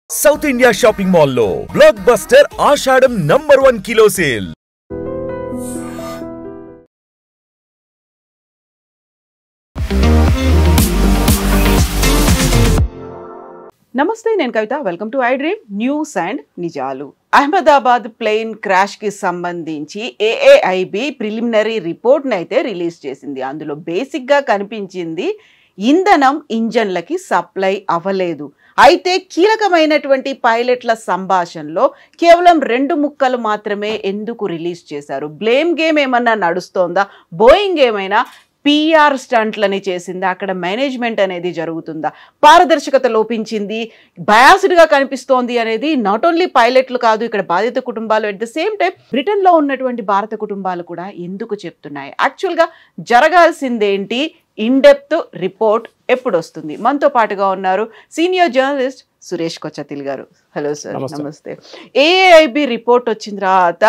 South India shopping mall లో blockbuster Ashadam #1 kilo sale. నమస్తే, నేను Kavitha. Welcome to I dream news and నిజాలు. Ahmedabad plane crash కి సంబంధించి ఏఏఐబి ప్రిలిమినరీ రిపోర్ట్ని అయితే రిలీజ్ చేసింది. అందులో బేసిక్ గా కనిపించింది ఇంధనం ఇంజన్లకి సప్లై అవ్వలేదు. అయితే కీలకమైనటువంటి పైలట్ల సంభాషణలో కేవలం 2 ముక్కలు మాత్రమే ఎందుకు రిలీజ్ చేశారు? బ్లేమ్ గేమ్ ఏమన్నా నడుస్తోందా? బోయింగ్ ఏమైనా PR స్టంట్లని చేసిందా? అక్కడ మేనేజ్మెంట్ అనేది జరుగుతుందా? పారదర్శకత లోపించింది, బయాస్డ్గా కనిపిస్తోంది అనేది నాట్ ఓన్లీ పైలట్లు కాదు, ఇక్కడ బాధిత కుటుంబాలు, అట్ ద సేమ్ టైం బ్రిటన్లో ఉన్నటువంటి భారత కుటుంబాలు కూడా ఎందుకు చెప్తున్నాయి? యాక్చువల్గా జరగాల్సిందేంటి? ఇన్ డెప్త్ రిపోర్ట్ ఎప్పుడు వస్తుంది? మనతో పాటుగా ఉన్నారు సీనియర్ జర్నలిస్ట్ సురేష్ కొచ్చతిల్ గారు. హలో సార్, నమస్తే. ఏఐబి రిపోర్ట్ వచ్చిన తర్వాత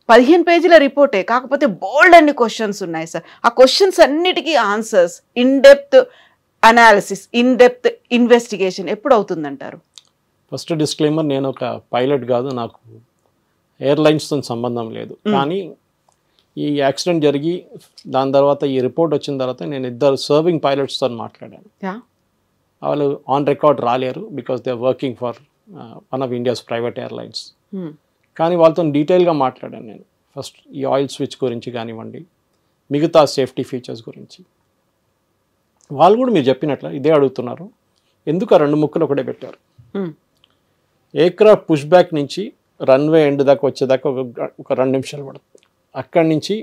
15 పేజీల రిపోర్టే, కాకపోతే బోల్డ్ అన్ని క్వశ్చన్స్ ఉన్నాయి సార్. ఆ క్వశ్చన్స్ అన్నిటికీ answers, in depth analysis, in depth investigation ఎప్పుడు అవుతుందంటారు? ఫస్ట్ డిస్క్లైమర్, నేను ఒక పైలట్ కాదు, నాకు ఎయిర్లైన్స్తో సంబంధం లేదు. కానీ ఈ యాక్సిడెంట్ జరిగి దాని తర్వాత ఈ రిపోర్ట్ వచ్చిన తర్వాత నేను 2 సర్వింగ్ పైలట్స్తో మాట్లాడాను. వాళ్ళు ఆన్ రికార్డ్ రాలేరు because they are working for one of India's private airlines. కానీ వాళ్ళతో డీటెయిల్గా మాట్లాడాను నేను. ఫస్ట్ ఈ ఆయిల్ స్విచ్ గురించి కానివ్వండి, మిగతా సేఫ్టీ ఫీచర్స్ గురించి. వాళ్ళు కూడా మీరు చెప్పినట్లు ఇదే అడుగుతున్నారు, ఎందుకు ఆ 2 ముక్కలు ఒకటే పెట్టారు? ఎయిర్క్రాఫ్ట్ పుష్ బ్యాక్ నుంచి రన్వే ఎండ్ దాకా వచ్చేదాకా ఒక 2 నిమిషాలు పడుతుంది. అక్కడి నుంచి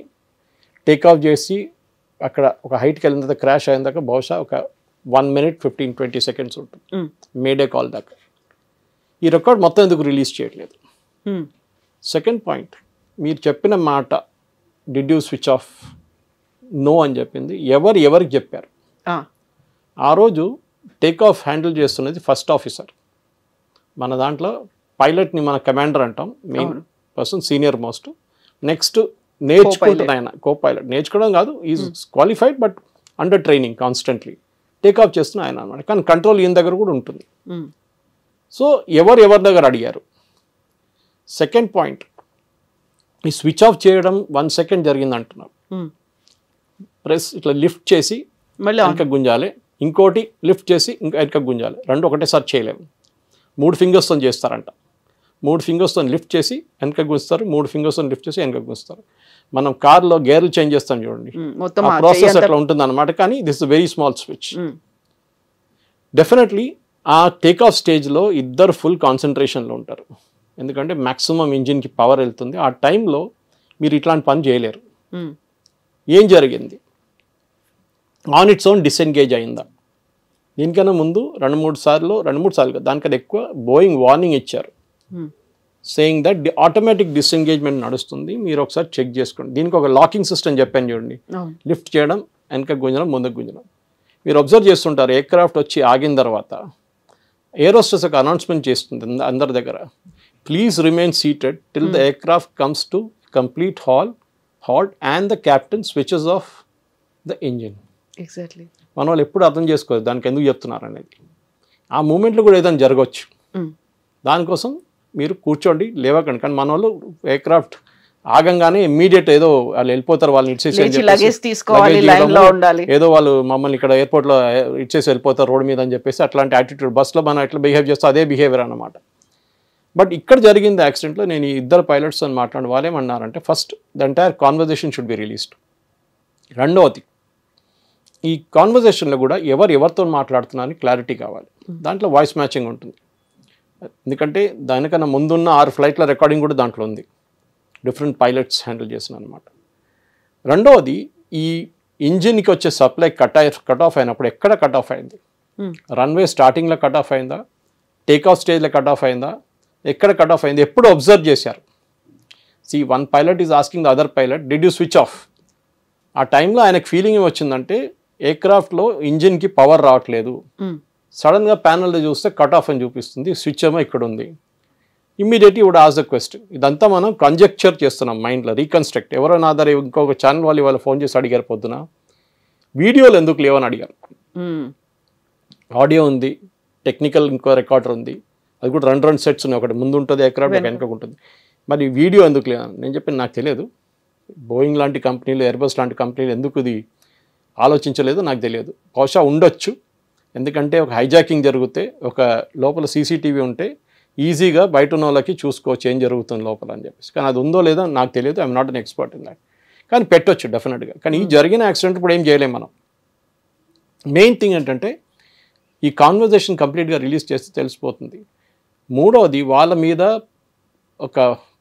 టేక్ ఆఫ్ చేసి అక్కడ ఒక హైట్కి వెళ్ళిన తర్వాత క్రాష్ అయిన దాకా బహుశా ఒక 1 minute 15-20 seconds ఉంటుంది, మేడే కాల్ దాకా. ఈ రికార్డ్ మొత్తం ఎందుకు రిలీజ్ చేయట్లేదు? సెకండ్ పాయింట్, మీరు చెప్పిన మాట did you switch off no అని చెప్పింది ఎవరికి చెప్పారు? ఆ రోజు టేక్ ఆఫ్ హ్యాండిల్ చేస్తున్నది ఫస్ట్ ఆఫీసర్. మన దాంట్లో పైలట్ని మన కమాండర్ అంటాం, main person, senior most. Next నేర్చుకుంటుంది ఆయన, కో పైలట్. నేర్చుకోవడం కాదు, is qualified but under training constantly. Take off చేస్తున్న ఆయన అనమాట. కానీ కంట్రోల్ ఈయన దగ్గర కూడా ఉంటుంది. సో ఎవరి దగ్గర అడిగారు? సెకండ్ పాయింట్, ఈ స్విచ్ ఆఫ్ చేయడం 1 second జరిగింది అంటున్నారు. ప్రెస్ ఇట్లా లిఫ్ట్ చేసి వెనక గుంజాలి, ఇంకోటి లిఫ్ట్ చేసి ఇంకా వెనక గుంజాలి. 2 ఒకటేసారి చేయలేము. 3 ఫింగర్స్తో చేస్తారంట. 3 ఫింగర్స్తో లిఫ్ట్ చేసి వెనక గుంజుతారు, 3 ఫింగర్స్తో లిఫ్ట్ చేసి వెనక గుంజుతారు. మనం కార్లో గేర్లు చేంజ్ చేస్తాం చూడండి, ఆ ప్రాసెస్ అట్లా ఉంటుంది అనమాట. కానీ this is very small switch. Definitely ఆ టేక్ ఆఫ్ స్టేజ్లో 2 ఫుల్ కాన్సన్ట్రేషన్లో ఉంటారు, ఎందుకంటే మ్యాక్సిమం ఇంజిన్కి పవర్ వెళ్తుంది. ఆ టైంలో మీరు ఇట్లాంటి పని చేయలేరు. ఏం జరిగింది? ఆన్ ఇట్స్ ఓన్ డిసెంగేజ్ అయిందా? దీనికన్నా ముందు 2-3 సార్లు దానికన్నా ఎక్కువ బోయింగ్ వార్నింగ్ ఇచ్చారు, సేయింగ్ దట్ ఆటోమేటిక్ డిసెంగేజ్మెంట్ నడుస్తుంది, మీరు ఒకసారి చెక్ చేసుకోండి. దీనికి ఒక లాకింగ్ సిస్టమ్ చెప్పాను చూడండి, లిఫ్ట్ చేయడం, వెనక గుంజడం, ముందుకు గుంజడం. మీరు అబ్జర్వ్ చేస్తుంటారు, ఎయిర్క్రాఫ్ట్ వచ్చి ఆగిన తర్వాత ఏరోస్టెస్ ఒక అనౌన్స్మెంట్ చేస్తుంది అందరి దగ్గర, please remain seated till the aircraft comes to complete halt and the captain switches off the engine. Exactly. మన వాళ్ళు ఎప్పుడు అర్థం చేసుకోవచ్చు దానికి ఎందుకు చెప్తున్నారు అనేది. ఆ మూమెంట్లో కూడా ఏదైనా జరగవచ్చు, దానికోసం మీరు కూర్చోండి, లేవకండి. కానీ మన వాళ్ళు ఎయిర్క్రాఫ్ట్ ఆగంగానే ఇమ్మీడియట్ ఏదో వాళ్ళు వెళ్ళిపోతారు, వాళ్ళని ఏదో వాళ్ళు మమ్మల్ని ఇక్కడ ఎయిర్పోర్ట్లో ఇచ్చేసి వెళ్ళిపోతారు రోడ్ మీద అని చెప్పేసి అట్లాంటి యాటిట్యూడ్. బస్లో మనం ఎట్లా బిహేవ్ చేస్తాం అదే బిహేవియర్ అన్నమాట. బట్ ఇక్కడ జరిగింది యాక్సిడెంట్లో నేను ఈ 2 పైలట్స్ అని మాట్లాడి వాళ్ళు ఏమన్నారంటే, first the entire conversation should be released. రెండవది, ఈ కాన్వర్జేషన్లో కూడా ఎవరితో మాట్లాడుతున్నారని క్లారిటీ కావాలి. దాంట్లో వాయిస్ మ్యాచింగ్ ఉంటుంది, ఎందుకంటే దానికన్నా ముందున్న 6 ఫ్లైట్ల రికార్డింగ్ కూడా దాంట్లో ఉంది, డిఫరెంట్ పైలట్స్ హ్యాండిల్ చేసిన అనమాట. రెండవది, ఈ ఇంజిన్కి వచ్చే సప్లై కట్ ఆఫ్ అయినప్పుడు ఎక్కడ కట్ ఆఫ్ అయింది? రన్వే స్టార్టింగ్లో కట్ ఆఫ్ అయిందా? టేక్ ఆఫ్ స్టేజ్లో కట్ ఆఫ్ అయిందా? ఎక్కడ కట్ ఆఫ్ అయింది? ఎప్పుడు అబ్జర్వ్ చేశారు? One pilot is asking the other pilot, did you switch of? ఆ టైంలో ఆయనకు ఫీలింగ్ ఏమొచ్చిందంటే ఎయిర్క్రాఫ్ట్లో ఇంజిన్కి పవర్ రావట్లేదు. సడన్గా ప్యానల్లో చూస్తే కట్ ఆఫ్ అని చూపిస్తుంది, స్విచ్ ఏమో ఇక్కడ ఉంది. Immediately would ask the question. ఇదంతా మనం కంజెక్చర్ చేస్తున్నాం మైండ్లో, రీకన్స్ట్రక్ట్. ఎవరో నా దగ్గర ఇంకొక ఛానల్ వాళ్ళు ఫోన్ చేసి అడిగారు పొద్దున, వీడియోలు ఎందుకు లేవని అడిగారు. ఆడియో ఉంది, టెక్నికల్ ఇంకో రికార్డర్ ఉంది, అది కూడా రెండు సెట్స్ ఉన్నాయి, ఒకటి ముందు ఉంటుంది ఎయిర్క్రాఫ్ట్, ఒక వెనక ఉంటుంది. మరి వీడియో ఎందుకు లేదు నేను చెప్పి నాకు తెలియదు. బోయింగ్ లాంటి కంపెనీలు, ఎయిర్బస్ లాంటి కంపెనీలు ఎందుకు ఇది ఆలోచించలేదు నాకు తెలియదు. బహుశా ఉండొచ్చు, ఎందుకంటే ఒక హైజాకింగ్ జరిగితే ఒక లోపల సీసీటీవీ ఉంటే ఈజీగా బయట ఉన్న వాళ్ళకి చూసుకోవచ్చు ఏం జరుగుతుంది లోపల అని చెప్పేసి. కానీ అది ఉందో లేదో నాకు తెలియదు, I'm not an expert in that. కానీ పెట్టొచ్చు డెఫినెట్గా. కానీ ఈ జరిగిన యాక్సిడెంట్ ఇప్పుడు ఏం చేయలేము మనం. మెయిన్ థింగ్ ఏంటంటే ఈ కాన్వర్జేషన్ కంప్లీట్గా రిలీజ్ చేస్తే తెలిసిపోతుంది. మూడవది, వాళ్ళ మీద ఒక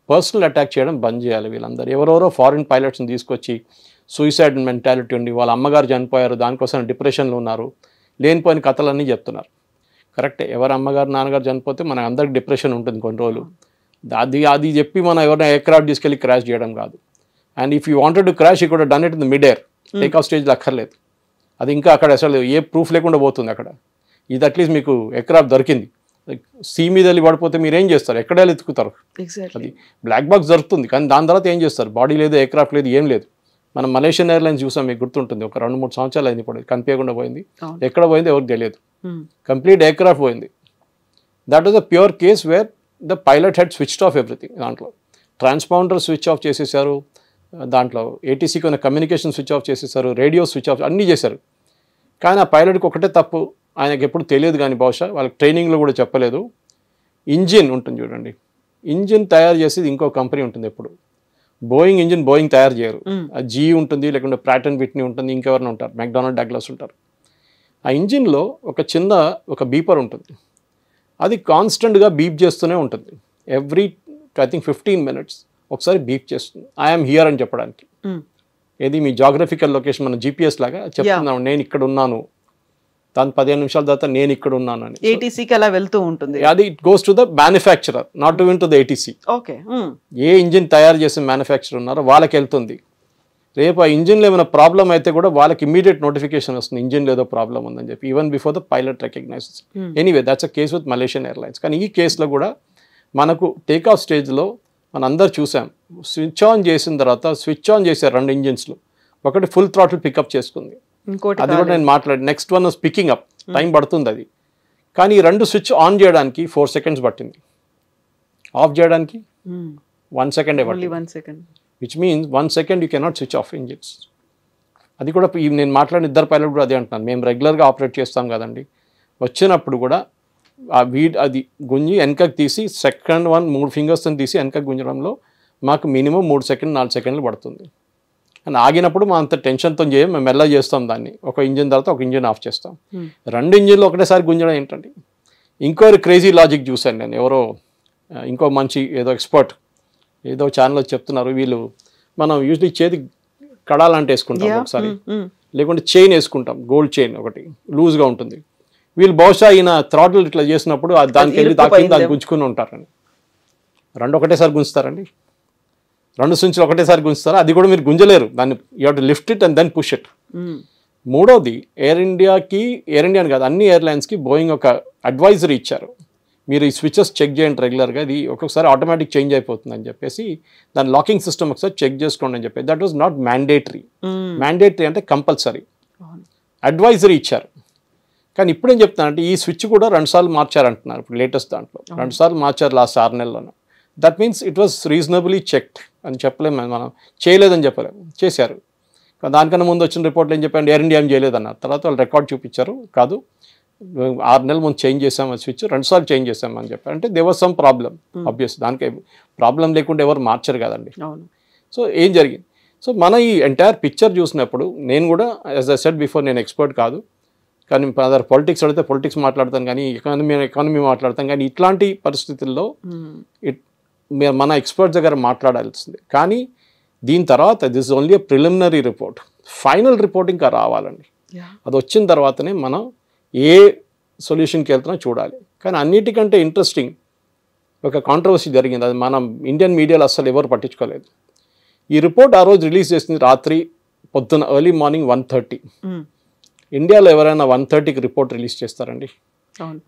పర్సనల్ అటాక్ చేయడం బంద్ చేయాలి వీళ్ళందరూ. ఎవరెవరో ఫారిన్ పైలట్స్ని తీసుకొచ్చి సూసైడ్ మెంటాలిటీ ఉండి వాళ్ళ అమ్మగారు చనిపోయారు దానికోసం డిప్రెషన్లో ఉన్నారు, లేనిపోయిన కథలన్నీ చెప్తున్నారు. కరెక్టే, ఎవరు అమ్మగారు నాన్నగారు చనిపోతే మన అందరికి డిప్రెషన్ ఉంటుంది కొన్ని రోజులు. అది చెప్పి మనం ఎవరైనా ఎయిర్క్రాఫ్ట్ తీసుకెళ్ళి క్రాష్ చేయడం కాదు. And if you wanted to crash, you could done it in the mid air, take off స్టేజ్లో అక్కర్లేదు. అది ఇంకా అక్కడ అసలు ఏ ప్రూఫ్ లేకుండా పోతుంది అక్కడ. ఇది అట్లీస్ట్ మీకు ఎయిర్క్రాఫ్ట్ దొరికింది, సీ మీద వెళ్ళి పడిపోతే మీరు ఏం చేస్తారు, ఎక్కడ వెళ్ళి ఎత్తుకుతారు? అది బ్లాక్ బాక్స్ దొరుకుతుంది, కానీ దాని తర్వాత ఏం చేస్తారు? బాడీ లేదు, ఎయిర్క్రాఫ్ట్ లేదు, ఏం లేదు. మనం మలేషియన్ ఎయిర్లైన్స్ చూసాం, మీకు గుర్తుంటుంది, ఒక 2-3 సంవత్సరాలు అయింది ఇప్పుడు కనిపించకుండా పోయింది. ఎక్కడ పోయింది ఎవరికి తెలియదు, కంప్లీట్ ఎయిర్క్రాఫ్ట్ పోయింది. That was a pure case where the pilot head switched off everything. దాంట్లో ట్రాన్స్పాండర్ స్విచ్ ఆఫ్ చేసేసారు, దాంట్లో ఏటీసీకి ఉన్న కమ్యూనికేషన్ స్విచ్ ఆఫ్ చేసేసారు, రేడియో స్విచ్ ఆఫ్ అన్నీ చేశారు. కానీ ఆ పైలట్కి ఒకటే తప్పు, ఆయనకి ఎప్పుడు తెలియదు, కానీ బహుశా వాళ్ళకి ట్రైనింగ్లో కూడా చెప్పలేదు. ఇంజిన్ ఉంటుంది చూడండి, ఇంజిన్ తయారు చేసేది ఇంకో కంపెనీ ఉంటుంది. ఎప్పుడు బోయింగ్ ఇంజిన్ బోయింగ్ తయారు చేయరు, ఆ జీ ఉంటుంది, లేకుంటే ప్రాట్ అండ్ విట్నీ ఉంటుంది, ఇంకెవరైనా ఉంటారు, మెక్డానల్డ్ డగ్లస్ ఉంటారు. ఆ ఇంజిన్లో ఒక బీపర్ ఉంటుంది, అది కాన్స్టెంట్గా బీప్ చేస్తూనే ఉంటుంది. ఎవ్రీ ఐ థింక్ 15 minutes ఒకసారి బీప్ చేస్తుంది, ఐఎమ్ హియర్ అని చెప్పడానికి. ఏది మీ జాగ్రఫికల్ లొకేషన్ మన జీపీఎస్ లాగా చెప్తున్నాం, నేను ఇక్కడ ఉన్నాను. దాని 15 నిమిషాల తర్వాత నేను ఇక్కడ ఉన్నాను అని ఏటీసీకి అలా వెళ్తూ ఉంటుంది. అది it goes to the manufacturer, not to to the ATC. Okay, A engine తయారు చేసే మ్యానుఫ్యాక్చరర్ ఉన్నారో వాళ్ళకి వెళ్తుంది. రేపు ఆ ఇంజిన్లో ఏమైనా ప్రాబ్లం అయితే కూడా వాళ్ళకి ఇమీడియట్ నోటిఫికేషన్ వస్తుంది, ఇంజిన్లో ఏదో ప్రాబ్లం ఉందని చెప్పి, even before the pilot recognizes. Anyway that's a case with Malaysian airlines. కానీ ఈ కేసులో కూడా మనకు టేక్ ఆఫ్ స్టేజ్లో మనం అందరు చూసాం, స్విచ్ ఆన్ చేసిన తర్వాత స్విచ్ ఆన్ చేశారు 2 ఇంజిన్స్లు, ఒకటి ఫుల్ థ్రాటిల్ పికప్ చేసుకుంది, అది కూడా నేను మాట్లాడి. Next one picking up, time పడుతుంది అది. కానీ ఈ 2 స్విచ్ ఆన్ చేయడానికి 4 seconds పట్టింది, ఆఫ్ చేయడానికి 1 second పట్టింది. Which means 1 second you cannot switch off engines. అది కూడా నేను మాట్లాడిన ఇద్దరు పైలట్ కూడా అదే అంటున్నాను, మేము రెగ్యులర్గా ఆపరేట్ చేస్తాం కదండి, వచ్చినప్పుడు కూడా అది గుంజి వెనకకి తీసి సెకండ్ 3 fingers తీసి వెనకకి గుంజడంలో మాకు మినిమం 3 seconds 4 seconds పడుతుంది. అని ఆగినప్పుడు మా అంత టెన్షన్తో మేము మెల్ల చేస్తాం దాన్ని, ఒక ఇంజిన్ తర్వాత ఒక ఇంజిన్ ఆఫ్ చేస్తాం. 2 ఇంజిన్లు ఒకటేసారి గుంజడం ఏంటండి? ఇంకో క్రేజీ లాజిక్ చూశాను నేను, ఎవరో ఇంకో మంచి ఏదో ఎక్స్పర్ట్ ఏదో ఛానల్లో చెప్తున్నారు, వీళ్ళు మనం యూజువలీ చేతి కడాలంటే వేసుకుంటాం ఒకసారి, లేకుంటే చైన్ వేసుకుంటాం, గోల్డ్ చైన్ ఒకటి లూజ్గా ఉంటుంది. వీళ్ళు బహుశా ఈయన థ్రాటిల్ ఇట్లా చేసినప్పుడు దానికి వెళ్ళి తాకింది, దాన్ని గుంజుకుని ఉంటారని. 2 ఒకటేసారి గుంజుతారండి, 2 స్విచ్లు ఒకటేసారి గుంజుతారు, అది కూడా మీరు గుంజలేరు, దాన్ని you have to lift it and then push it. మూడోది, ఎయిర్ ఇండియా కాదు అన్ని ఎయిర్లైన్స్కి బోయింగ్ ఒక అడ్వైజరీ ఇచ్చారు, మీరు ఈ స్విచెస్ చెక్ చేయండి రెగ్యులర్గా, ఇది ఒక్కొక్కసారి ఆటోమేటిక్ చేంజ్ అయిపోతుంది అని చెప్పేసి, దాని లాకింగ్ సిస్టమ్ ఒకసారి చెక్ చేసుకోండి అని చెప్పేసి. That was not mandatory. Mandatory అంటే కంపల్సరీ, అడ్వైజరీ ఇచ్చారు. కానీ ఇప్పుడు ఏం చెప్తానంటే ఈ స్విచ్ కూడా 2 సార్లు మార్చారంటున్నారు ఇప్పుడు లేటెస్ట్ దాంట్లో, 2 సార్లు మార్చారు లాస్ట్ 6 నెలల్లోనూ. That means it was reasonably checked అని చెప్పలేము, మనం చేయలేదని చెప్పలేము, చేశారు. దానికన్నా ముందు వచ్చిన రిపోర్ట్లు ఏం చెప్పండి, ఎయిర్ ఇండియా ఏం చేయలేదన్నారు. తర్వాత వాళ్ళు రికార్డ్ చూపించారు, కాదు 6 నెలల ముందు చేంజ్ చేసాం ఆ స్విచ్, 2 సార్లు చేంజ్ చేసాం అని చెప్పారు. అంటే they was some problem, obvious, దానికి ప్రాబ్లం లేకుండా ఎవరు మార్చరు కదండి. సో ఏం జరిగింది? సో మన ఈ ఎంటైర్ పిక్చర్ చూసినప్పుడు నేను కూడా యాజ్ ఐ సెడ్ బిఫోర్, నేను ఎక్స్పర్ట్ కాదు, కానీ అదర్ పాలిటిక్స్ అడిగితే పాలిటిక్స్ మాట్లాడతాను, కానీ ఎకానమీ మాట్లాడతాం. కానీ ఇట్లాంటి పరిస్థితుల్లో మన ఎక్స్పర్ట్స్ దగ్గర మాట్లాడాల్సింది. కానీ దీని తర్వాత this is only preliminary report, final report ఇంకా రావాలండి. అది వచ్చిన తర్వాతనే మనం ఏ సొల్యూషన్కి వెళ్తున్నా చూడాలి. కానీ అన్నిటికంటే ఇంట్రెస్టింగ్ ఒక కాంట్రవర్సీ జరిగింది, అది మనం ఇండియన్ మీడియాలో అస్సలు ఎవరు పట్టించుకోలేదు. ఈ రిపోర్ట్ ఆ రోజు రిలీజ్ చేసింది రాత్రి పొద్దున ఎర్లీ మార్నింగ్ 1:30. ఇండియాలో ఎవరైనా 1:30కి రిపోర్ట్ రిలీజ్ చేస్తారండి?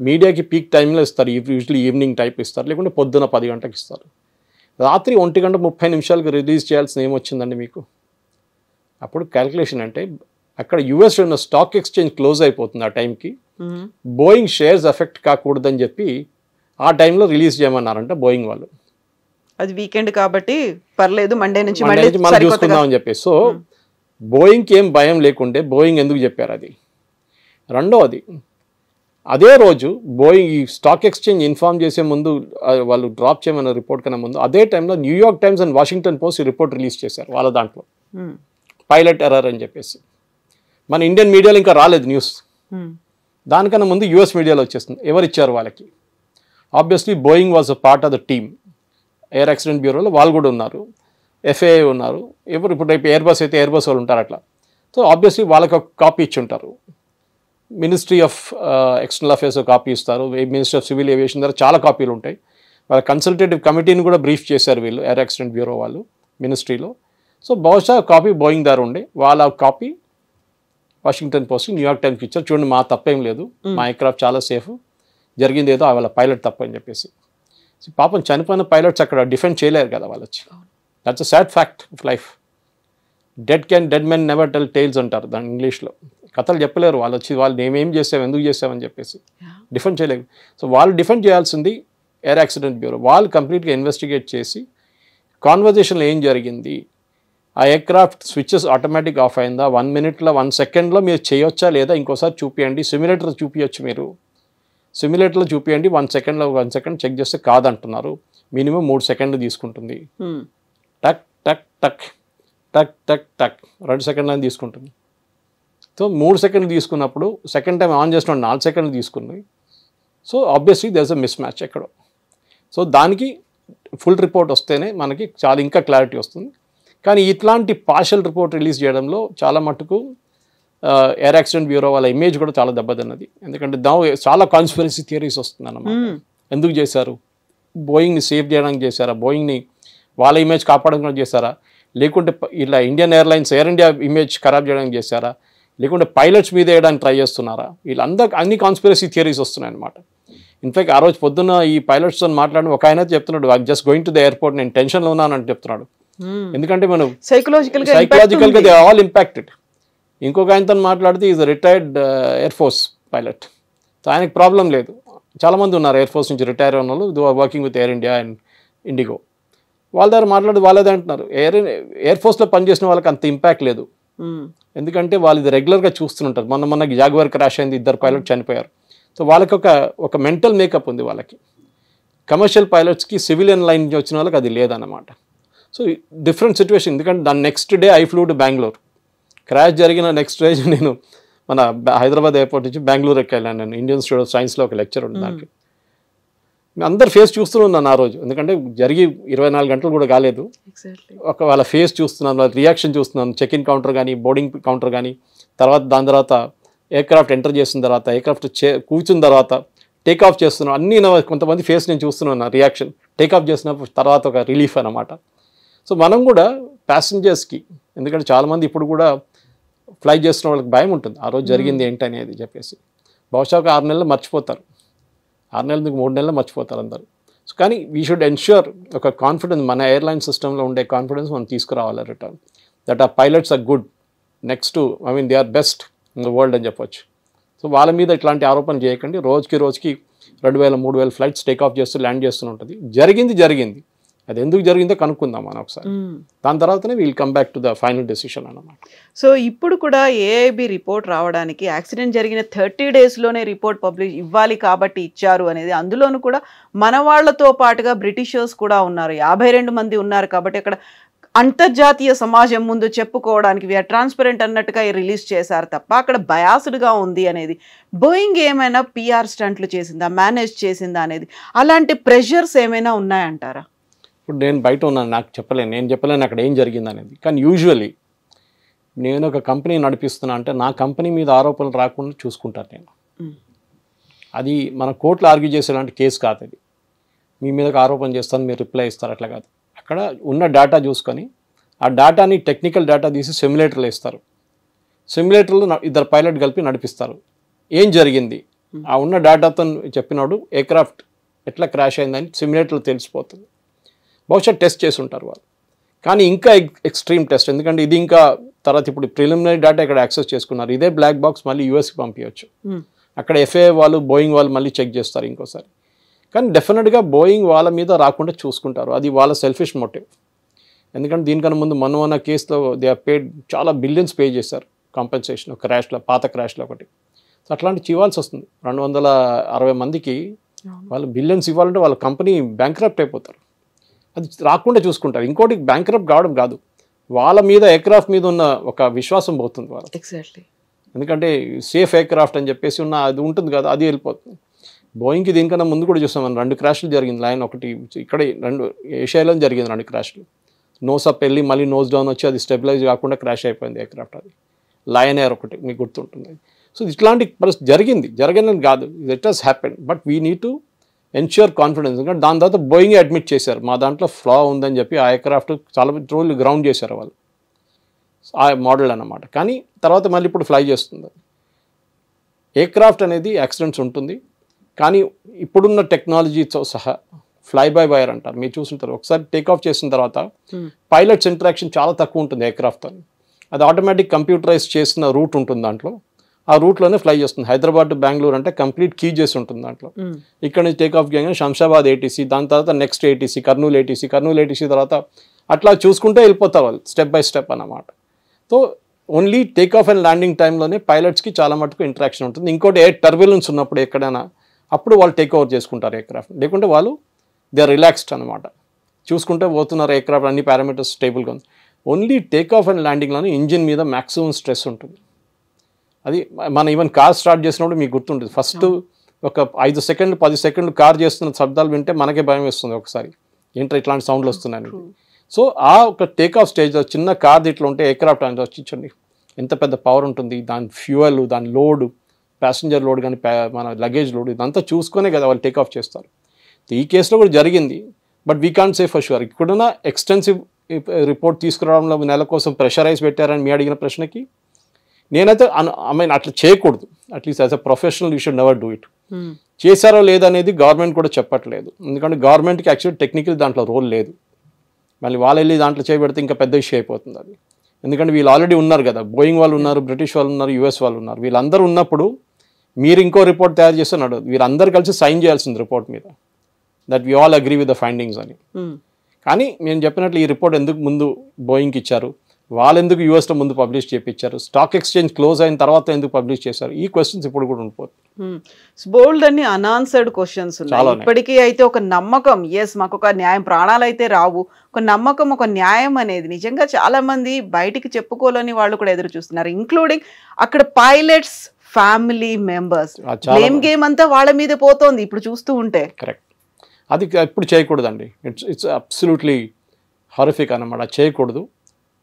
మీడియాకి పీక్ టైంలో ఇస్తారు, యూజువల్లీ ఈవినింగ్ టైప్ ఇస్తారు, లేకుంటే పొద్దున 10 గంటలకు ఇస్తారు. రాత్రి 1:30 రిలీజ్ చేయాల్సిన ఏమొచ్చిందండి మీకు? అప్పుడు క్యాల్కులేషన్ అంటే అక్కడ యుఎస్ ఉన్న స్టాక్ ఎక్స్చేంజ్ క్లోజ్ అయిపోతుంది ఆ టైంకి, బోయింగ్ షేర్స్ ఎఫెక్ట్ కాకూడదని చెప్పి ఆ టైంలో రిలీజ్ చేయమన్నారంట బోయింగ్ వాళ్ళు. అది వీకెండ్ కాబట్టి పర్లేదు, మండే నుంచి మళ్ళీ చూసుకుందాం అని చెప్పేసి. సో బోయింగ్కి ఏం భయం లేకుంటే బోయింగ్ ఎందుకు చెప్పారు అది. రెండవది, అదే రోజు బోయింగ్ ఈ స్టాక్ ఎక్స్చేంజ్ ఇన్ఫార్మ్ చేసే ముందు వాళ్ళు డ్రాప్ చేయమన్న రిపోర్ట్ కన్నా ముందు అదే టైంలో New York times and Washington post ఈ రిపోర్ట్ రిలీజ్ చేశారు వాళ్ళ దాంట్లో, పైలట్ ఎర్రర్ అని చెప్పేసి. మన ఇండియన్ మీడియాలో ఇంకా రాలేదు న్యూస్, దానికన్నా ముందు యూఎస్ మీడియాలో వచ్చేస్తుంది. ఎవరు ఇచ్చారు వాళ్ళకి? Obviously Boeing was a part of the team. Air accident బ్యూరోలో వాళ్ళు కూడా ఉన్నారు, FAA ఉన్నారు, ఇప్పుడు ఎయిర్ బస్ అయితే ఎయిర్ బస్ వాళ్ళు ఉంటారు అట్లా. సో ఆబ్వియస్లీ వాళ్ళకి ఒక కాపీ ఇచ్చి ఉంటారు. Ministry of external affairs copy ఇస్తారు, మినిస్ట్రీ ఆఫ్ సివిల్ ఏవియేషన్ దగ్గర చాలా కాపీలు ఉంటాయి. వాళ్ళ కన్సల్టేటివ్ కమిటీని కూడా బ్రీఫ్ చేశారు వీళ్ళు ఎయిర్ యాక్సిడెంట్ బ్యూరో వాళ్ళు మినిస్ట్రీలో. సో బహుశా కాపీ బోయింగ్ దారు ఉండే, వాళ్ళ కాపీ వాషింగ్టన్ పోస్ట్ న్యూయార్క్ టైమ్స్కి ఇచ్చారు. చూడండి, మా తప్పేం లేదు, మా ఎయిర్క్రాఫ్ట్ చాలా సేఫ్, జరిగింది ఏదో వాళ్ళ పైలట్ తప్ప అని చెప్పేసి. పాపం చనిపోయిన పైలట్స్ అక్కడ డిఫెండ్ చేయలేరు కదా వాళ్ళు వచ్చి. That's a sad fact of life. Dead men never tell tales అంటారు దాని ఇంగ్లీష్లో. కథలు చెప్పలేరు వాళ్ళు వచ్చి, వాళ్ళు మేమేం చేసాం, ఎందుకు చేసామని చెప్పేసి డిఫెండ్ చేయలేరు. సో వాళ్ళు డిఫెండ్ చేయాల్సింది ఎయిర్ యాక్సిడెంట్ బ్యూరో. వాళ్ళు కంప్లీట్గా ఇన్వెస్టిగేట్ చేసి కాన్వర్జేషన్లో ఏం జరిగింది, ఆ ఎయిర్క్రాఫ్ట్ స్విచ్చెస్ ఆటోమేటిక్ ఆఫ్ అయిందా, 1 minute 1 second మీరు చేయొచ్చా లేదా ఇంకోసారి చూపియండి, సిమ్యులేటర్ చూపించచ్చు, మీరు సిమ్యులేటర్లో చూపియండి, 1 second చెక్ చేస్తే కాదంటున్నారు. మినిమం 3 seconds తీసుకుంటుంది. టక్ టక్ టక్ టక్ టక్ టక్ 2 seconds తీసుకుంటుంది. సో 3 seconds తీసుకున్నప్పుడు సెకండ్ టైం ఆన్ చేసినప్పుడు 4 seconds తీసుకుంది. So obviously there is a mismatch ఎక్కడో. సో దానికి ఫుల్ రిపోర్ట్ వస్తేనే మనకి చాలా ఇంకా క్లారిటీ వస్తుంది. కానీ ఇట్లాంటి పార్షల్ రిపోర్ట్ రిలీజ్ చేయడంలో చాలా మటుకు ఎయిర్ యాక్సిడెంట్ బ్యూరో వాళ్ళ ఇమేజ్ కూడా చాలా దెబ్బతిన్నది. ఎందుకంటే చాలా కాన్స్పిరసీ థియరీస్ వస్తుంది అన్నమాట. ఎందుకు చేశారు? బోయింగ్ని సేవ్ చేయడానికి చేశారా? బోయింగ్ని వాళ్ళ ఇమేజ్ కాపాడడానికి చేశారా? లేకుంటే ఇలా Indian airlines air India image ఖరాబ్ చేయడానికి చేశారా? లేకుంటే పైలట్స్ మీద వేయడానికి ట్రై చేస్తున్నారా? వీళ్ళందరూ అన్ని కాన్స్పిరసీ థియరీస్ వస్తున్నాయి అనమాట. ఇన్ఫాక్ట్ ఆ రోజు పొద్దున్న ఈ పైలట్స్తో మాట్లాడిన ఒక ఆయన చెప్తున్నాడు, just going to the airport, నేను టెన్షన్లో ఉన్నానని చెప్తున్నాడు. ఎందుకంటే మనం సైకలాజికల్గా దే ఆల్ ఇంపాక్టెడ్. ఇంకొక ఆయనతో మాట్లాడితే is retired air force pilot. So ఆయనకు ప్రాబ్లం లేదు. చాలామంది ఉన్నారు ఎయిర్ ఫోర్స్ నుంచి రిటైర్ అయిన వాళ్ళు, though are working with Air India and IndiGo. వాళ్ళ దగ్గర మాట్లాడి వాళ్ళదే అంటున్నారు, ఎయిర్ ఫోర్స్లో పనిచేసిన వాళ్ళకి అంత ఇంపాక్ట్ లేదు. ఎందుకంటే వాళ్ళు ఇది రెగ్యులర్గా చూస్తుంటారు. మొన్న జాగ్వార్ క్రాష్ అయింది, 2 పైలట్ చనిపోయారు. సో వాళ్ళకి ఒక మెంటల్ మేకప్ ఉంది వాళ్ళకి. కమర్షియల్ పైలట్స్కి సివిలియన్ లైన్ నుంచి వచ్చిన వాళ్ళకి అది లేదన్నమాట. So different situation. ఎందుకంటే దాని next day I flu to Bengaluru. Crash జరిగిన నెక్స్ట్ డే నేను మన హైదరాబాద్ ఎయిర్పోర్ట్ నుంచి బెంగళూరు ఎక్కాను. నేను ఇండియన్ ఇన్స్టిట్యూట్ ఆఫ్ సైన్స్లో ఒక లెక్చర్ ఉంది దానికి. అందరు ఫేస్ చూస్తున్నాను ఆ రోజు, ఎందుకంటే జరిగి 24 గంటలు కూడా కాలేదు. వాళ్ళ ఫేస్ చూస్తున్నాను, వాళ్ళ రియాక్షన్ చూస్తున్నాను. చెక్ ఇన్ కౌంటర్ కానీ, బోర్డింగ్ కౌంటర్ కానీ, దాని తర్వాత ఎయిర్క్రాఫ్ట్ ఎంటర్ చేసిన తర్వాత, ఎయిర్క్రాఫ్ట్ కూర్చున్న తర్వాత, టేక్ ఆఫ్ చేస్తున్నాను, అన్నీ కొంతమంది ఫేస్ నేను చూస్తున్నాను రియాక్షన్. టేక్ ఆఫ్ చేసిన తర్వాత ఒక రిలీఫ్ అన్నమాట. సో మనం కూడా ప్యాసింజర్స్కి, ఎందుకంటే చాలామంది ఇప్పుడు కూడా ఫ్లై చేస్తున్న వాళ్ళకి భయం ఉంటుంది ఆ రోజు జరిగింది ఏంటి అనేది చెప్పేసి. బహుశా ఒక 6 నెలలు మర్చిపోతారు, 6 నెలలు 3 నెలలు మర్చిపోతారు అందరూ. సో కానీ వీ షుడ్ ఎన్ష్యూర్ ఒక కాన్ఫిడెన్స్, మన ఎయిర్లైన్ సిస్టంలో ఉండే కాన్ఫిడెన్స్ మనం తీసుకురావాలి రిటర్న్. దట్ ఆ pilots are good, next they are best in the world అని చెప్పొచ్చు. సో వాళ్ళ మీద ఇట్లాంటి ఆరోపణలు చేయకండి. రోజుకి 2,000-3,000 ఫ్లైట్స్ టేక్ ఆఫ్ చేస్తూ ల్యాండ్ చేస్తూ ఉంటుంది. జరిగింది, అది ఎందుకు జరిగిందో కనుక్కుందాం మనం ఒకసారి. దాని తర్వాతనే we'll come back to the final decision అన్నమాట. సో ఇప్పుడు కూడా ఏఐబి రిపోర్ట్ రావడానికి యాక్సిడెంట్ జరిగిన 30 daysలోనే రిపోర్ట్ పబ్లిష్ ఇవ్వాలి కాబట్టి ఇచ్చారు అనేది. అందులోనూ కూడా మన వాళ్లతో పాటుగా బ్రిటిషర్స్ కూడా ఉన్నారు, 52 మంది ఉన్నారు. కాబట్టి అక్కడ అంతర్జాతీయ సమాజం ముందు చెప్పుకోవడానికి వీఆర్ ట్రాన్స్పరెంట్ అన్నట్టుగా రిలీజ్ చేశారు తప్ప అక్కడ బయాస్డ్గా ఉంది అనేది. బోయింగ్ ఏమైనా PR స్టంట్లు చేసిందా, మేనేజ్ చేసిందా అనేది, అలాంటి ప్రెషర్స్ ఏమైనా ఉన్నాయంటారా? ఇప్పుడు నేను బయట ఉన్నాను, నేను చెప్పలేను అక్కడ ఏం జరిగింది అనేది. కానీ యూజువలీ నేను ఒక కంపెనీ నడిపిస్తున్నా అంటే నా కంపెనీ మీద ఆరోపణలు రాకుండా చూసుకుంటాను నేను. అది మన కోర్టులో ఆర్గ్యూ చేసేలాంటి కేసు కాదు అది. మీ మీద ఆరోపణ చేస్తాను, మీరు రిప్లై ఇస్తారు, అట్లా కాదు. అక్కడ ఉన్న డేటా చూసుకొని ఆ డేటాని టెక్నికల్ డేటా తీసి సిమ్యులేటర్లో ఇస్తారు. సిమ్యులేటర్లో 2 పైలట్ కలిపి నడిపిస్తారు. ఏం జరిగింది ఆ ఉన్న డేటాతో చెప్పినాడు, ఎయిర్క్రాఫ్ట్ ఎట్లా క్రాష్ అయిందని సిమ్యులేటర్లో తెలిసిపోతుంది. బహుశా టెస్ట్ చేసి ఉంటారు వాళ్ళు. కానీ ఇంకా ఎక్స్ట్రీమ్ టెస్ట్, ఎందుకంటే ఇది ఇంకా తర్వాత ఇప్పుడు ప్రిలిమినరీ డేటా ఇక్కడ యాక్సెస్ చేసుకున్నారు. ఇదే బ్లాక్ బాక్స్ మళ్ళీ యూఎస్కి పంపించవచ్చు. అక్కడ FAA వాళ్ళు, బోయింగ్ వాళ్ళు మళ్ళీ చెక్ చేస్తారు ఇంకోసారి. కానీ డెఫినెట్గా బోయింగ్ వాళ్ళ మీద రాకుండా చూసుకుంటారు, అది వాళ్ళ సెల్ఫిష్ మోటివ్. ఎందుకంటే దీనికన్నా ముందు మొన్న కేసులో దే ఆర్ పేడ్ చాలా బిలియన్స్ పే చేశారు కాంపెన్సేషన్ క్రాష్లో, పాత క్రాష్లో ఒకటి. సో అట్లాంటి ఇవ్వాల్సి వస్తుంది. 260 మందికి వాళ్ళు బిలియన్స్ ఇవ్వాలంటే వాళ్ళ కంపెనీ బ్యాంక్రప్ట్ అయిపోతారు. అది రాకుండా చూసుకుంటారు. ఇంకోటి బ్యాంక్రప్ట్ కావడం కాదు, వాళ్ళ మీద ఎయిర్క్రాఫ్ట్ మీద ఉన్న ఒక విశ్వాసం పోతుంది వాళ్ళు. ఎగ్జాక్ట్లీ. ఎందుకంటే సేఫ్ ఎయిర్క్రాఫ్ట్ అని చెప్పేసి ఉన్న అది ఉంటుంది కదా, అది వెళ్ళిపోతుంది. బోయింగ్కి దీనికన్నా ముందు కూడా చూస్తాం మనం, 2 క్రాష్లు జరిగింది. లైన్ ఒకటి ఇక్కడే 2 ఏషియాలో జరిగింది 2 క్రాష్లు. నోస్ అప్ వెళ్ళి మళ్ళీ నోస్ డౌన్ వచ్చి అది స్టెబిలైజ్ కాకుండా క్రాష్ అయిపోయింది ఎయిర్క్రాఫ్ట్. అది లయన్ ఎయిర్ ఒకటి మీకు గుర్తుంటుంది. సో ఇట్లాంటి పరిస్థితి జరిగిందని కాదు, it has happen. But we need to ensure confidence. ఎందుకంటే దాని తర్వాత బోయింగ్ అడ్మిట్ చేశారు, మా దాంట్లో ఫ్లా ఉందని చెప్పి ఆ ఎయిర్క్రాఫ్ట్ చాలా రోజులు గ్రౌండ్ చేశారు వాళ్ళు, ఆ మోడల్ అన్నమాట. కానీ తర్వాత మళ్ళీ ఇప్పుడు ఫ్లై చేస్తుంది. ఎయిర్క్రాఫ్ట్ అనేది యాక్సిడెంట్స్ ఉంటుంది, కానీ ఇప్పుడున్న టెక్నాలజీతో సహా ఫ్లై బై వైర్ అంటారు, మీరు చూసుంటారు. ఒకసారి టేక్ ఆఫ్ చేసిన తర్వాత పైలట్స్ ఇంటరాక్షన్ చాలా తక్కువ ఉంటుంది ఎయిర్క్రాఫ్ట్తో. అది ఆటోమేటిక్ కంప్యూటరైజ్ చేసిన రూట్ ఉంటుంది దాంట్లో, ఆ రూట్లోనే ఫ్లై చేస్తుంది. హైదరాబాద్ టు బెంగళూరు అంటే కంప్లీట్ కీ చేసి ఉంటుంది దాంట్లో. ఇక్కడ నుంచి టేక్ ఆఫ్ చేయగానే శంషాబాద్ ఏటీసీ, దాని తర్వాత నెక్స్ట్ ఏటీసీ కర్నూలు ఏటీసీ తర్వాత అట్లా చూసుకుంటే వెళ్ళిపోతారు వాళ్ళు స్టెప్ బై స్టెప్ అన్నమాట. So only take off and landing టైంలోనే పైలట్స్కి చాలా మటుకు ఇంటరాక్షన్ ఉంటుంది. ఇంకోటి ఎయిర్ టర్బ్యులెన్స్ ఉన్నప్పుడు ఎక్కడైనా అప్పుడు వాళ్ళు టేక్ ఓవర్ చేసుకుంటారు ఎయిర్క్రాఫ్ట్, లేకుంటే వాళ్ళు దే ఆర్ రిలాక్స్డ్ అనమాట. చూసుకుంటే పోతున్నారు ఎయిర్క్రాఫ్ట్, అన్ని పారామీటర్స్ స్టేబుల్గా ఉంది. ఓన్లీ టేక్ ఆఫ్ అండ్ ల్యాండింగ్లోనే ఇంజిన్ మీద మ్యాక్సిమం స్ట్రెస్ ఉంటుంది. అది మన ఈవెన్ కార్ స్టార్ట్ చేసినప్పుడు మీకు గుర్తుంటుంది, ఫస్ట్ ఒక 5 సెకండ్లు 10 సెకండ్లు కార్ చేస్తున్న శబ్దాలు వింటే మనకే భయం వేస్తుంది ఒకసారి, ఏంటో ఇట్లాంటి సౌండ్లు వస్తున్నాయని. సో ఆ ఒక టేక్ ఆఫ్ స్టేజ్లో చిన్న కార్ ఇట్లా ఉంటే ఎయిర్క్రాఫ్ట్ అనేది వచ్చించండి ఎంత పెద్ద పవర్ ఉంటుంది, దాని ఫ్యూయల్, దాని లోడ్, ప్యాసింజర్ లోడ్ కానీ మన లగేజ్ లోడ్, ఇదంతా చూసుకునే కదా వాళ్ళు టేక్ ఆఫ్ చేస్తారు. ఈ కేసులో కూడా జరిగింది, but we can't say for sure. ఇక్కడున్న ఎక్స్టెన్సివ్ రిపోర్ట్ తీసుకురావడంలో నెల కోసం ప్రెషరైజ్ పెట్టారని మీ అడిగిన ప్రశ్నకి నేనైతే అట్లా చేయకూడదు. At least as a professional you should never do it. చేశారో లేదనేది గవర్నమెంట్ కూడా చెప్పట్లేదు, ఎందుకంటే గవర్నమెంట్కి యాక్చువల్లీ టెక్నికల్ దాంట్లో రోల్ లేదు. మళ్ళీ వాళ్ళు వెళ్ళి దాంట్లో చేయబడితే ఇంకా పెద్ద ఇష్యూ అయిపోతుంది అది. ఎందుకంటే వీళ్ళు ఆల్రెడీ ఉన్నారు కదా, బోయింగ్ వాళ్ళు ఉన్నారు, బ్రిటిష్ వాళ్ళు ఉన్నారు, యూఎస్ వాళ్ళు ఉన్నారు. వీళ్ళందరూ ఉన్నప్పుడు మీరు ఇంకో రిపోర్ట్ తయారు చేస్తున్నాడు, వీరందరూ కలిసి సైన్ చేయాల్సింది రిపోర్ట్ మీద, that we all agree with the findings అని. కానీ నేను చెప్పినట్లు ఈ రిపోర్ట్ ఎందుకు ముందు బోయింగ్కి ఇచ్చారు, వాళ్ళు ఎందుకు యూఎస్లో ముందు పబ్లిష్ చేయించారు, స్టాక్ ఎక్స్చేంజ్ క్లోజ్ అయిన తర్వాత ఎందుకు పబ్లిష్ చేశారు, ఈ క్వశ్చన్స్ ఇప్పుడు కూడా ఉండిపోతుంది. బోల్డ్ అన్ని అన్ఆన్సర్డ్ క్వశ్చన్స్ ఉన్నాయి ఇప్పటికీ. అయితే ఒక నమ్మకం, ఎస్ మాకు ఒక న్యాయం, ప్రాణాలు అయితే రావు, ఒక నమ్మకం, ఒక న్యాయం అనేది నిజంగా చాలా మంది బయటికి చెప్పుకోలేని వాళ్ళు కూడా ఎదురు చూస్తున్నారు, ఇంక్లూడింగ్ అక్కడ pilots family members. Blame game అంతా వాళ్ళ మీద పోతోంది ఇప్పుడు చూస్తూ ఉంటే. కరెక్ట్, అది ఇప్పుడు చేయకూడదండి. ఇట్స్ అబ్సల్యూట్లీ హారిఫిక్ అన్నమాట, చేయకూడదు.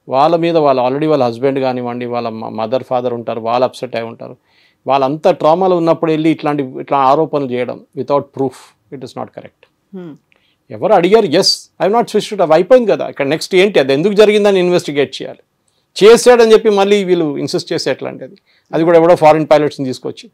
వాళ్ళ మీద వాళ్ళు ఆల్రెడీ వాళ్ళ హస్బెండ్ కానివ్వండి, వాళ్ళ మదర్ ఫాదర్ ఉంటారు, వాళ్ళు అప్సెట్ అయి ఉంటారు. వాళ్ళంతా ట్రామాలో ఉన్నప్పుడు వెళ్ళి ఇట్లా ఆరోపణలు చేయడం without proof, it is not correct. ఎవరు అడిగారు, ఎస్ ఐ నాట్ స్విచ్డ్, అవి అయిపోయింది కదా, ఇక్కడ నెక్స్ట్ ఏంటి, అది ఎందుకు జరిగిందని ఇన్వెస్టిగేట్ చేయాలి. చేసాడని చెప్పి మళ్ళీ వీళ్ళు ఇన్సిస్ట్ చేసే ఎట్లాంటిది, అది కూడా ఎవడో ఫారిన్ పైలట్స్ని తీసుకొచ్చి,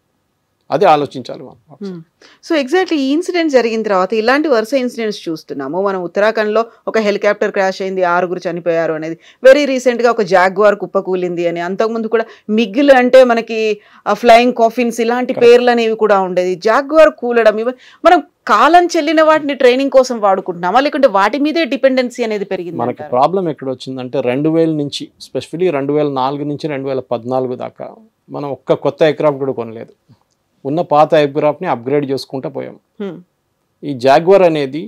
అది ఆలోచించాలి మనం. సో ఎగ్జాక్ట్లీ ఈ ఇన్సిడెంట్ జరిగిన తర్వాత ఇలాంటి వరుస ఇన్సిడెంట్స్ చూస్తున్నాము మనం. ఉత్తరాఖండ్లో ఒక హెలికాప్టర్ క్రాష్ అయింది, 6 చనిపోయారు అనేది. వెరీ రీసెంట్గా ఒక జాగ్వార్ కుప్పకూలింది అని. అంతకుముందు కూడా మిగిల్ అంటే మనకి ఫ్లయింగ్ కాఫిన్స్ ఇలాంటి పేర్లు అనేవి కూడా ఉండేది. జాగ్వార్ కూలడం, మనం కాలం చెల్లిన వాటిని ట్రైనింగ్ కోసం వాడుకుంటున్నామా, లేకుంటే వాటి మీదే డిపెండెన్సీ అనేది పెరిగింది? మనకి ప్రాబ్లం ఎక్కడ వచ్చిందంటే 2000 నుంచి స్పెసిఫికలీ 2004 నుంచి 2014 దాకా మనం ఒక్క కొత్త ఎయిర్క్రాఫ్ట్ కూడా కొనలేదు. ఉన్న పాత ఎయిర్క్రాఫ్ట్ని అప్గ్రేడ్ చేసుకుంటూ పోయాం. ఈ జాగ్వార్ అనేది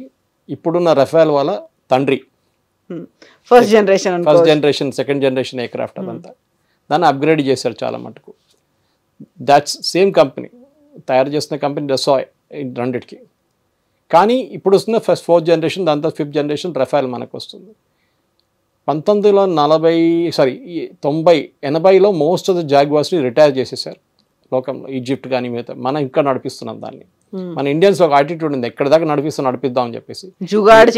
ఇప్పుడున్న రఫేల్ వాళ్ళ తండ్రి, first generation second generation aircraft అదంతా. దాన్ని అప్గ్రేడ్ చేశారు చాలా మటుకు. దాట్స్ సేమ్ కంపెనీ తయారు చేసిన కంపెనీ డెసాయ్ రెండిటికి. కానీ ఇప్పుడు వస్తున్న ఫోర్త్ జనరేషన్, దాని తర్వాత 5th జనరేషన్ రఫేల్ మనకు వస్తుంది. 1980లో మోస్ట్ ఆఫ్ ద జాగ్వార్స్ని రిటైర్ చేసేసారు లోకంలో, ఈజిప్ట్ కానీ మిగతా. మనం ఇంకా నడిపిస్తున్నాం దాన్ని. మన ఇండియన్స్ ఒక యాటిట్యూడ్ ఉంది, ఎక్కడ దాకా నడిపిద్దాం అని చెప్పేసి జుగాడ్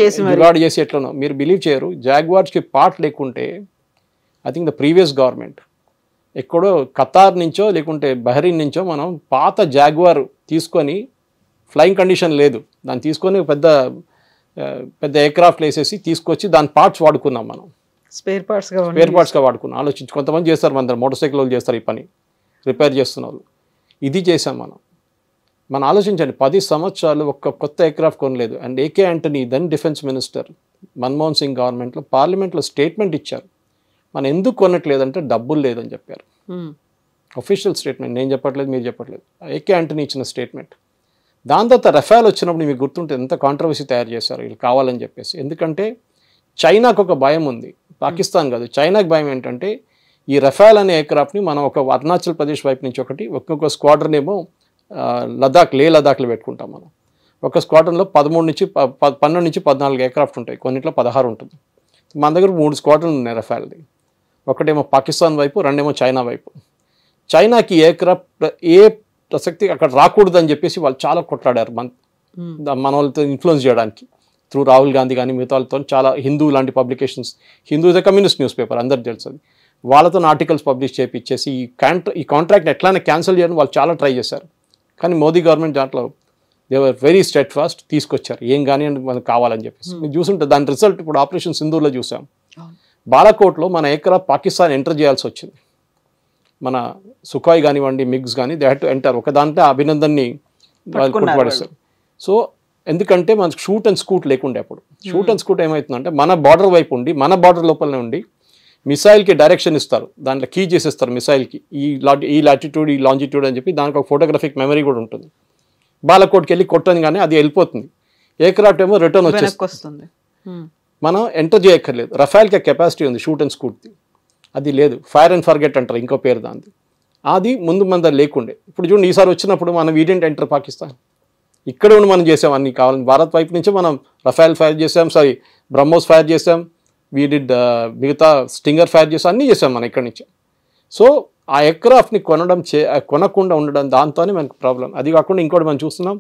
చేసి ఎట్లనో. మీరు బిలీవ్ చేయరు, జాగ్వార్స్కి పార్ట్ లేకుంటే I think the previous government ఎక్కడో ఖతార్ నుంచో లేకుంటే బహ్రీన్ నుంచో మనం పాత జాగ్వార్ తీసుకొని, ఫ్లయింగ్ కండిషన్ లేదు, దాన్ని తీసుకొని పెద్ద ఎయిర్క్రాఫ్ట్లు వేసేసి తీసుకొచ్చి దాని పార్ట్స్ వాడుకున్నాం మనం, స్పేర్ పార్ట్స్గా వాడుకున్నాం. ఆలోచించి కొంతమంది చేస్తారు, మన మోటార్ సైకిల్ వాళ్ళు చేస్తారు ఈ పని, రిపేర్ చేస్తున్న వాళ్ళు. ఇది చేసాం మనం. మనం ఆలోచించండి 10 సంవత్సరాలు ఒక్క కొత్త ఎయిర్క్రాఫ్ట్ కొనలేదు. And A K Antony then defence minister Manmohan Singh గవర్నమెంట్లో పార్లమెంట్లో స్టేట్మెంట్ ఇచ్చారు, మనం ఎందుకు కొనట్లేదంటే డబ్బులు లేదని చెప్పారు. అఫీషియల్ స్టేట్మెంట్, నేను చెప్పట్లేదు, మీరు చెప్పట్లేదు, ఏకే యాంటనీ ఇచ్చిన స్టేట్మెంట్. దాని తర్వాత రఫాల్ వచ్చినప్పుడు మీకు గుర్తుంటే ఎంత కాంట్రవర్సీ తయారు చేశారు వీళ్ళు కావాలని చెప్పేసి. ఎందుకంటే చైనాకు ఒక భయం ఉంది, పాకిస్తాన్ కాదు, చైనాకు భయం ఏంటంటే ఈ రఫాల్ అనే ఎయిర్క్రాఫ్ట్ని మనం ఒక అరుణాచల్ ప్రదేశ్ వైపు నుంచి ఒకటి, ఒక్కొక్క స్క్వాడ్రన్ ఏమో లదాఖ్లో పెట్టుకుంటాం మనం. ఒక స్క్వాడ్రన్లో 12 నుంచి 14 ఎయిర్క్రాఫ్ట్ ఉంటాయి, కొన్నిట్లో 16 ఉంటుంది. మన దగ్గర 3 స్క్వాడ్రన్లు ఉన్నాయి రఫాల్ది. ఒకటేమో పాకిస్తాన్ వైపు, రెండేమో చైనా వైపు. చైనాకి ఎయిర్క్రాఫ్ట్ ఏ ప్రసక్తి అక్కడ రాకూడదని చెప్పేసి వాళ్ళు చాలా కొట్లాడారు మన వాళ్ళతో ఇన్ఫ్లుయెన్స్ చేయడానికి, త్రూ రాహుల్ గాంధీ కానీ మిగతా వాళ్ళతో. చాలా హిందూ లాంటి publications, Hindu is a communist news paper, అందరికి తెలుసు అది, వాళ్ళతో ఆర్టికల్స్ పబ్లిష్ చేయించేసి ఈ కాంట్రాక్ట్ ఎట్లానే క్యాన్సిల్ చేయడం వాళ్ళు చాలా ట్రై చేశారు. కానీ మోదీ గవర్నమెంట్ దాంట్లో they were very straight fast, తీసుకొచ్చారు ఏం కానీ మనకు కావాలని చెప్పేసి. మీరు చూసుంటే దాని రిజల్ట్ ఇప్పుడు ఆపరేషన్ సింధూర్లో చూసాం. బాలాకోట్లో మన ఎయిర్క్రాఫ్ట్ పాకిస్తాన్ ఎంటర్ చేయాల్సి వచ్చింది. మన సుఖాయ్ కానివ్వండి, మిగ్స్ కానీ, దే హ్యాడ్ టు ఎంటర్. ఒక దాంట్లో అభినందన్ని వాళ్ళు కొట్టుపడేస్తారు. సో ఎందుకంటే మనకు షూట్ అండ్ స్కూట్ లేకుండే అప్పుడు. షూట్ అండ్ స్కూట్ ఏమవుతుందంటే మన బార్డర్ వైపు ఉండి, మన బార్డర్ లోపలనే ఉండి మిసైల్కి డైరెక్షన్ ఇస్తారు, దాంట్లో కీ చేసేస్తారు మిసైల్కి, ఈ లాటిట్యూడ్ ఈ లాంజిట్యూడ్ అని చెప్పి. దానికి ఒక ఫోటోగ్రఫిక్ మెమరీ కూడా ఉంటుంది. బాలకోట్కి వెళ్ళి కొట్టని కానీ అది వెళ్ళిపోతుంది. ఎయిర్క్రాఫ్ట్ ఏమో రిటర్న్ వచ్చేస్తుంది, మనం ఎంటర్ చేయక్కర్లేదు. రఫాల్కి కెపాసిటీ ఉంది షూట్ అండ్ స్కూట్ది, అది లేదు. ఫైర్ అండ్ ఫర్గెట్ అంటారు ఇంకో పేరు దాంది. అది ముందు మన దగ్గర లేకుండే. ఇప్పుడు చూడండి, ఈసారి వచ్చినప్పుడు మనం వీడెంట్ ఎంటర్ పాకిస్తాన్, ఇక్కడ ఉండి మనం చేసాం అన్ని కావాలని. భారత్ వైపు నుంచి మనం రఫాల్ ఫైర్ చేసాం, బ్రహ్మోస్ ఫైర్ చేసాం, వీడిడ్ మిగతా స్టింగర్ ఫైర్ చేసాం, అన్నీ చేసాం మనం ఇక్కడి నుంచి. సో ఆ ఎయిర్క్రాఫ్ట్ని కొనకుండా ఉండడం, దాంతోనే మనకు ప్రాబ్లం. అది కాకుండా ఇంకోటి మనం చూస్తున్నాం,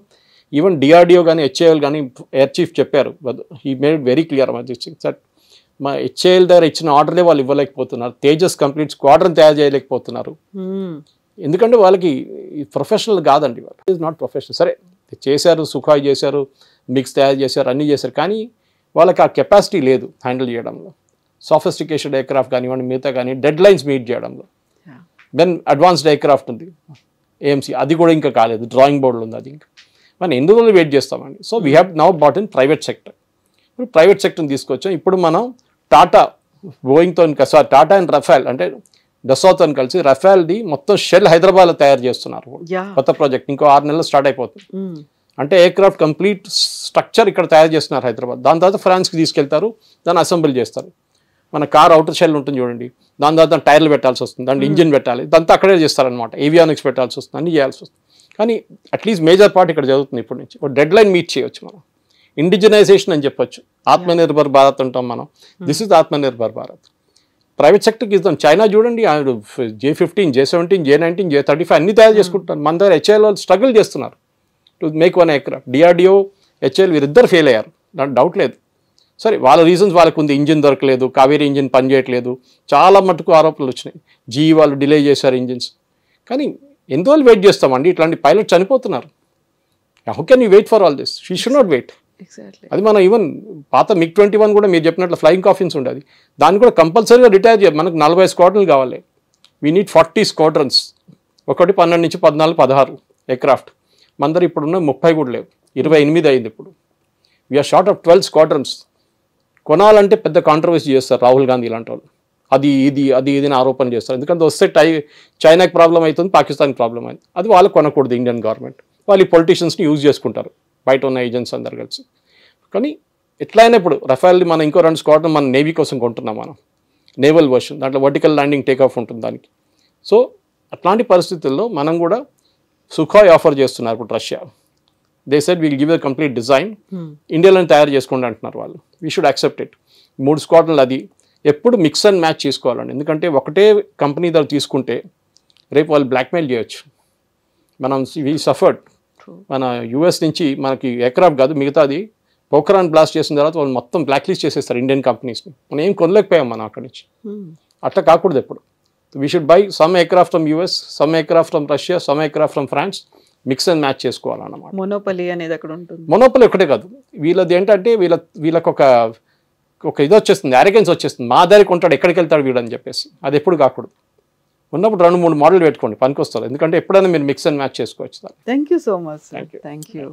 ఈవెన్ డిఆర్డిఓ కానీ హెచ్ఏఎల్ కానీ ఎయిర్ చీఫ్ చెప్పారు, he made it very clear sir, మా హెచ్ఏఎల్ దగ్గర ఇచ్చిన ఆర్డర్లే వాళ్ళు ఇవ్వలేకపోతున్నారు, తేజస్ కంప్లీట్ స్క్వాడ్రన్ తయారు చేయలేకపోతున్నారు. ఎందుకంటే వాళ్ళకి ప్రొఫెషనల్ కాదండి, వాళ్ళు ఈజ్ నాట్ ప్రొఫెషనల్. సరే చేశారు, సుఖాయ్ చేశారు, మిక్స్ తయారు చేశారు, అన్నీ చేశారు, కానీ వాళ్ళకి ఆ కెపాసిటీ లేదు హ్యాండిల్ చేయడంలో. సాఫిస్టికేటెడ్ ఎయిర్క్రాఫ్ట్ కానివ్వండి, మిగతా కానీ డెడ్ లైన్స్ మీట్ చేయడంలో. దెన్ అడ్వాన్స్డ్ ఎయిర్క్రాఫ్ట్ ఉంది ఏఎంసీ, అది కూడా ఇంకా కాలేదు, డ్రాయింగ్ బోర్డులు ఉంది, అది ఇంకా మనం ఎన్ని రోజులు వెయిట్ చేస్తామండి. So we have now brought in private sector. ఇప్పుడు ప్రైవేట్ సెక్టర్ని తీసుకొచ్చాం. ఇప్పుడు మనం టాటా బోయింగ్తో టాటా అండ్ రఫాల్ అంటే డసాతో కలిసి రఫాల్ది మొత్తం షెల్ హైదరాబాద్లో తయారు చేస్తున్నారు, కొత్త ప్రాజెక్ట్. ఇంకో 6 నెలలు స్టార్ట్ అయిపోతుంది. అంటే ఎయిర్క్రాఫ్ట్ కంప్లీట్ స్ట్రక్చర్ ఇక్కడ తయారు చేస్తున్నారు హైదరాబాద్. దాని తర్వాత ఫ్రాన్స్కి తీసుకెళ్తారు, దాన్ని అసెంబ్లీ చేస్తారు. మన కార్ అవుటర్ షెల్ ఉంటుంది చూడండి, దాని తర్వాత టైర్లు పెట్టాల్సి వస్తుంది, దాంట్లో ఇంజిన్ పెట్టాలి, దాంతో అక్కడే చేస్తారనమాట. ఏవియానిక్స్ పెట్టాల్సి వస్తుంది, అన్నీ చేయాల్సి వస్తుంది. కానీ అట్లీస్ట్ మేజర్ పార్ట్ ఇక్కడ జరుగుతుంది ఇప్పటి నుంచి. ఒక డెడ్ లైన్ మీట్ చేయవచ్చు మనం. ఇండిజినైజేషన్ అని చెప్పొచ్చు, ఆత్మనిర్భర్ భారత్ అంటాం మనం. This is Aatmanirbhar Bharat. Private సెక్టర్కి ఇస్తాం. చైనా చూడండి, J-15, J-17, J-19, J-35 అన్నీ తయారు చేసుకుంటారు. మన దగ్గర హెచ్ఏఎల్ వాళ్ళు స్ట్రగుల్ చేస్తున్నారు to make one aircraft. DRDO, HAL వీరిద్దరు ఫెయిల్ అయ్యారు, నాకు డౌట్ లేదు. సరే వాళ్ళ రీజన్స్ వాళ్ళకు ఉంది, ఇంజిన్ దొరకలేదు, కావేరీ ఇంజిన్ పనిచేయట్లేదు, చాలా మటుకు ఆరోపణలు వచ్చినాయి. జీఈ వాళ్ళు డిలే చేశారు ఇంజిన్స్. కానీ ఎందువల్ల వెయిట్ చేస్తామండి, ఇట్లాంటి పైలట్ చనిపోతున్నారు. How can you wait for all this? She should not wait. అది మనం ఈవెన్ పాత MiG-21 కూడా మీరు చెప్పినట్లు ఫ్లయింగ్ కాఫిన్స్ ఉండేది, దాన్ని కూడా కంపల్సరీగా రిటైర్ చేయాలి. మనకు 40 స్క్వాడ్రన్లు కావాలి. వీ నీడ్ 40 స్క్వాడ్రన్స్, ఒకటి 12 నుంచి 14, 16 ఎయిర్క్రాఫ్ట్. మన దగ్గర ఇప్పుడున్న 30 కూడా లేవు, 28 అయింది ఇప్పుడు. We are short of 12 squadrons. కొనాలంటే పెద్ద కాంట్రవర్సీ చేస్తారు రాహుల్ గాంధీ ఇలాంటి వాళ్ళు, అది ఇది అని ఆరోపణ చేస్తారు. ఎందుకంటే వస్తే చైనాకి ప్రాబ్లం అవుతుంది, పాకిస్తాన్కి ప్రాబ్లం అయింది. అది వాళ్ళు కొనకూడదు ఇండియన్ గవర్నమెంట్. వాళ్ళు ఈ పొలిటీషియన్స్ని యూజ్ చేసుకుంటారు, బయట ఉన్న ఏజెంట్స్ అందరు కలిసి. కానీ ఎట్లయినా ఇప్పుడు రఫాల్ది మనం ఇంకో 2 స్క్వాడ్రన్ మన నేవీ కోసం కొంటున్నాం మనం, నేవల్ వర్షన్, దాంట్లో వర్టికల్ ల్యాండింగ్ టేక్ ఆఫ్ ఉంటుంది దానికి. సో అట్లాంటి పరిస్థితుల్లో మనం కూడా సుఖాయ్ ఆఫర్ చేస్తున్నారు ఇప్పుడు Russia. They said will give the complete design, ఇండియాలో తయారు చేసుకోండి అంటున్నారు వాళ్ళు. We should accept it. 3 స్క్వాడ్రన్లు అది ఎప్పుడు మిక్స్ అండ్ మ్యాచ్ చేసుకోవాలండి. ఎందుకంటే ఒకటే కంపెనీ దగ్గర తీసుకుంటే రేపు వాళ్ళు బ్లాక్మెయిల్ చేయొచ్చు. మనం వీ సఫర్డ్, మన యూఎస్ నుంచి మనకి ఎయిర్క్రాఫ్ట్ కాదు మిగతాది పోఖ్రాన్ బ్లాస్ట్ చేసిన తర్వాత వాళ్ళు మొత్తం బ్లాక్ లిస్ట్ చేసేస్తారు ఇండియన్ కంపెనీస్ని. మనం ఏం కొనలేకపోయాం మనం అక్కడి నుంచి. అట్లా కాకూడదు ఎప్పుడు. We should buy some aircraft from US, some aircraft from Russia, some aircraft from France, mix and match చేసుకోవాలన్నమాట. మొనోపలి అనేది అక్కడ ఉంటుంది. మొనోపలి ఒకటే కాదు, వీళ్ళది ఏంటంటే వీళ్ళకి ఒక ఇది వచ్చేస్తుంది, అరెగెన్స్ వచ్చేస్తుంది. మా దగ్గరికి ఉంటాడు, ఎక్కడికి వెళ్తాడు వీడు అని చెప్పేసి. అది ఎప్పుడు కాకూడదు. ఉన్నప్పుడు 2-3 మోడల్ పెట్టుకోండి, పనికొస్తారు. ఎందుకంటే ఎప్పుడైనా మీరు మిక్స్ అండ్ మ్యాచ్ చేసుకోవచ్చు. Thank you so much. Thank you.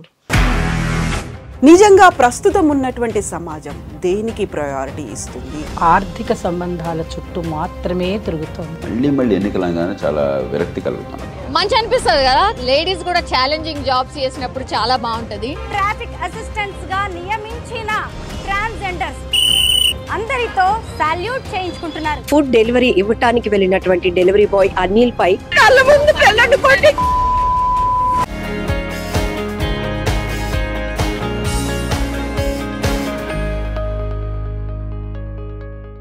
నిజంగా ప్రస్తుతం ఉన్నటువంటి సమాజం దేనికి ప్రయారిటీ ఇస్తుంది? ఆర్థిక సంబంధాల చుట్టూ మాత్రమే తిరుగుతోంది. మళ్ళీ ఎన్నికలంగానే చాలా విరక్తి కలుగుతున్నాం. మంచి అనిపిస్తుంది కదా, లేడీస్ కూడా ఛాలెంజింగ్ జాబ్స్ చేసినప్పుడు చాలా బాగుంటది. ట్రాఫిక్ అసిస్టెంట్స్ గా నియమించిన ట్రాన్స్జెండర్స్ అందరితో సాల్యూట్ చేయించుకుంటున్నారు. ఫుడ్ డెలివరీ ఇవ్వటానికి వెళ్ళినటువంటి డెలివరీ బాయ్ అనిల్ పై కళ్ళ ముందు